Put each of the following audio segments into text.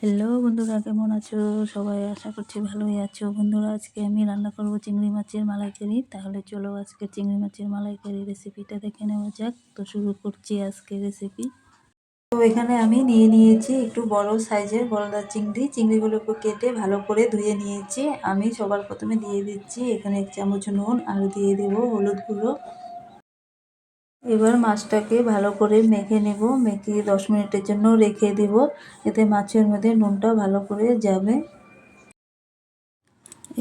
Hello বন্ধুরা, কেমন আছো সবাই? আশা করছি ভালোই আছো। বন্ধুরা, আজকে আমি রান্না করব চিংড়ি মাছের মালাইকারি। তাহলে চলো আজকে চিংড়ি মাছের মালাইকারি রেসিপিটা দেখে নেওয়া যাক। তো শুরু করছি আজকে রেসিপি। তো এখানে আমি নিয়ে নিয়েছি একটু বড় সাইজের গলদা চিংড়িগুলোকে কেটে ভালো করে ধুয়ে নিয়েছি। আমি সবার প্রথমে দিয়ে দিচ্ছি এখানে 1 চামচ নুন, আর দিয়ে দেবো হলুদ গুঁড়ো। এবার মাছটাকে ভালো করে মেখে নেব। মেখে 10 মিনিটের জন্য রেখে দেব, এতে মাছের মধ্যে নুনটা ভালো করে যাবে।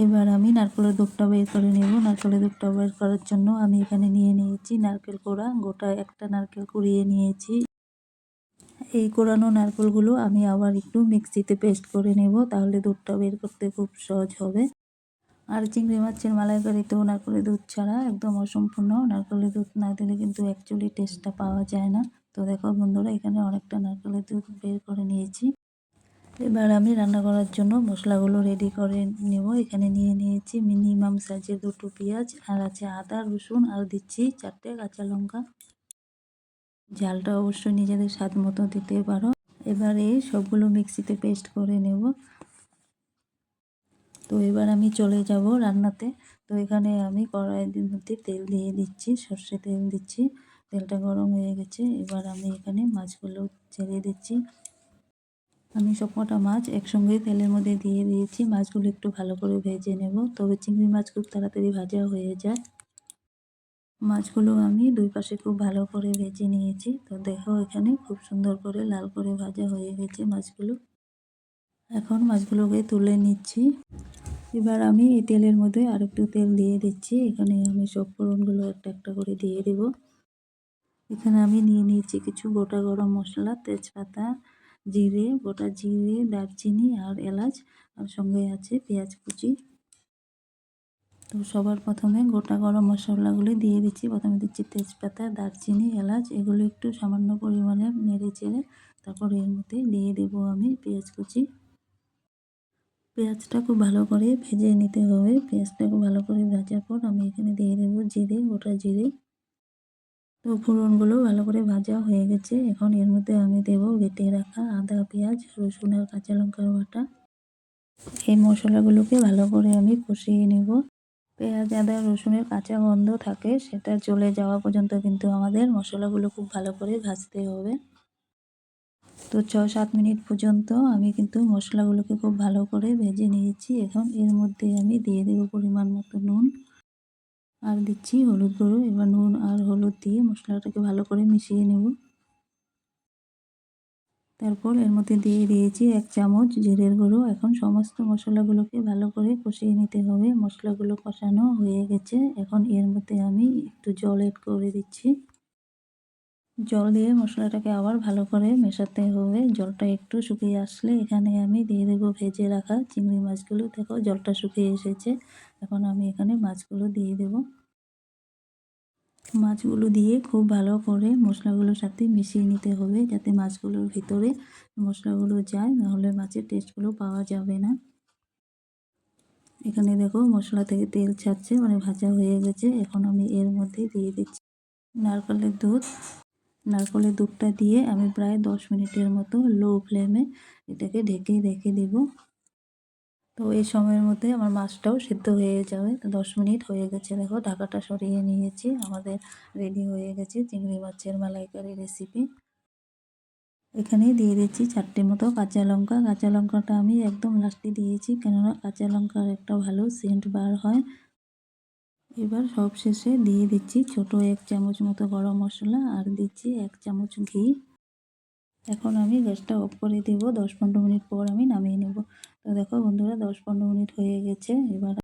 এবার আমি নারকেলের দুধটা বের করে নেব। নারকেলের দুধটা বের করার জন্য আমি এখানে নিয়ে নিয়েছি নারকেল কোড়া। গোটা একটা নারকেল কুড়িয়ে নিয়েছি। এই কোড়ানো নারকেলগুলো আমি আবার একটু মিক্সিতে পেস্ট করে নেব, তাহলে দুধটা বের করতে খুব সহজ হবে। আর চিংড়ি মাছের মালাইকারিতেও নারকেলের দুধ ছাড়া একদম অসম্পূর্ণ। নারকেলের দুধ না দিলে কিন্তু অ্যাকচুয়ালি টেস্টটা পাওয়া যায় না। তো দেখো বন্ধুরা, এখানে অনেকটা নারকেলের দুধ বের করে নিয়েছি। এবার আমি রান্না করার জন্য মশলাগুলো রেডি করে নেব। এখানে নিয়ে নিয়েছি মিনিমাম সাইজের 2টো পেঁয়াজ, আর আছে আদা রসুন, আর দিচ্ছি 4টে কাঁচা লঙ্কা। ঝালটা অবশ্যই নিজেদের স্বাদ মতো দিতে পারো। এবার এই সবগুলো মিক্সিতে পেস্ট করে নেব। তো এবার আমি চলে যাব রান্নাতে। তো এখানে আমি কড়াইয়ের মধ্যে তেল দিয়ে দিচ্ছি, সর্ষে তেল দিচ্ছি। তেলটা গরম হয়ে গেছে। এবার আমি এখানে মাছগুলো ছেড়ে দিচ্ছি। আমি সবকটা মাছ একসঙ্গে তেলের মধ্যে দিয়ে দিয়েছি। মাছগুলো একটু ভালো করে ভেজে নেব, তবে চিংড়ি মাছ খুব তাড়াতাড়ি ভাজা হয়ে যায়। মাছগুলো আমি দুই পাশে খুব ভালো করে ভেজে নিয়েছি। তো দেখো, এখানে খুব সুন্দর করে লাল করে ভাজা হয়ে গেছে মাছগুলো। এখন মাছগুলোকে তুলে নিচ্ছি। এবার আমি এই তেলের মধ্যে আর একটু তেল দিয়ে দিচ্ছি। এখানে আমি সব ফোড়নগুলো একটা একটা করে দিয়ে দেব। এখানে আমি নিয়ে নিয়েছি কিছু গোটা গরম মশলা, তেজপাতা, জিরে, গোটা জিরে, দারচিনি আর এলাচ, আর সঙ্গে আছে পেঁয়াজ কুচি। তো সবার প্রথমে গোটা গরম মশলাগুলি দিয়ে দিচ্ছি। প্রথমে দিচ্ছি তেজপাতা, দারচিনি, এলাচ। এগুলো একটু সামান্য পরিমাণে নেড়ে চেড়ে তারপর এর মধ্যে দিয়ে দেবো আমি পেঁয়াজ কুচি। পেঁয়াজটা খুব ভালো করে ভেজে নিতে হবে। পেঁয়াজটা খুব ভালো করে ভাজার পর আমি এখানে দিয়ে দেবো জিরে, গোটা জিরে। তো ফোড়নগুলো ভালো করে ভাজা হয়ে গেছে। এখন এর মধ্যে আমি দেবো বেটে রাখা আদা, পেঁয়াজ, রসুন আর কাঁচা লঙ্কার বাটা। এই মশলাগুলোকে ভালো করে আমি কষিয়ে নেব। পেঁয়াজ, আদা, রসুনের কাঁচা গন্ধ থাকে, সেটা চলে যাওয়া পর্যন্ত কিন্তু আমাদের মশলাগুলো খুব ভালো করে ভাজতে হবে। তো 6-7 মিনিট পর্যন্ত আমি কিন্তু মশলাগুলোকে খুব ভালো করে ভেজে নিয়েছি। এখন এর মধ্যে আমি দিয়ে দেবো পরিমাণ মতো নুন, আর দিচ্ছি হলুদ গুঁড়ো। এবার নুন আর হলুদ দিয়ে মশলাটাকে ভালো করে মিশিয়ে নেব। তারপর এর মধ্যে দিয়ে দিয়েছি 1 চামচ জিরের গুঁড়ো। এখন সমস্ত মশলাগুলোকে ভালো করে কষিয়ে নিতে হবে। মশলাগুলো কষানো হয়ে গেছে। এখন এর মধ্যে আমি একটু জল এড করে দিচ্ছি। জল দিয়ে মশলাটাকে আবার ভালো করে মেশাতে হবে। জলটা একটু শুকিয়ে আসলে এখানে আমি দিয়ে দেবো ভেজে রাখা চিংড়ি মাছগুলো। দেখো, জলটা শুকিয়ে এসেছে। এখন আমি এখানে মাছগুলো দিয়ে দেব। মাছগুলো দিয়ে খুব ভালো করে মশলাগুলোর সাথে মিশিয়ে নিতে হবে, যাতে মাছগুলোর ভিতরে মশলাগুলো যায়, নাহলে মাছের টেস্টগুলো পাওয়া যাবে না। এখানে দেখো, মশলা থেকে তেল ছাড়ছে, মানে ভাজা হয়ে গেছে। এখন আমি এর মধ্যে দিয়ে দিচ্ছি নারকেলের দুধ। নারকেলের দুধটা দিয়ে আমি প্রায় 10 মিনিটের মতো লো ফ্লেমে এটাকে ঢেকে রেখে দেব। তো এই সময়ের মধ্যে আমার মাছটাও সিদ্ধ হয়ে যাবে। তো 10 মিনিট হয়ে গেছে। দেখো, ঢাকাটা সরিয়ে নিয়েছি। আমাদের রেডি হয়ে গেছে চিংড়ি মাছের মালাইকারি রেসিপি। এখানে দিয়ে দিচ্ছি 4টে মতো কাঁচা লঙ্কা। কাঁচা লঙ্কাটা আমি একদম লাস্টে দিয়েছি, কেননা কাঁচা লঙ্কার একটা ভালো সেন্ট বার হয়। এবার সব শেষে দিয়ে দিচ্ছি ছোট 1 চামচ মতো গরম মশলা, আর দিচ্ছি 1 চামচ ঘি। এখন আমি গ্যাসটা অফ করে দেব। 10-15 মিনিট পর আমি নামিয়ে নেব। তো দেখো বন্ধুরা, 10-15 মিনিট হয়ে গেছে। এবার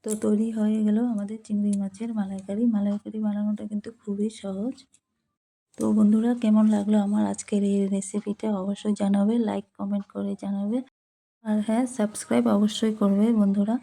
তো তৈরি হয়ে গেল আমাদের চিংড়ি মাছের মালাইকারি। মালাইকারি বানানোটা কিন্তু খুবই সহজ। তো বন্ধুরা, কেমন লাগলো আমার আজকের এই রেসিপিটা অবশ্যই জানাবে, লাইক কমেন্ট করে জানাবে। আর হ্যাঁ, সাবস্ক্রাইব অবশ্যই করবে বন্ধুরা।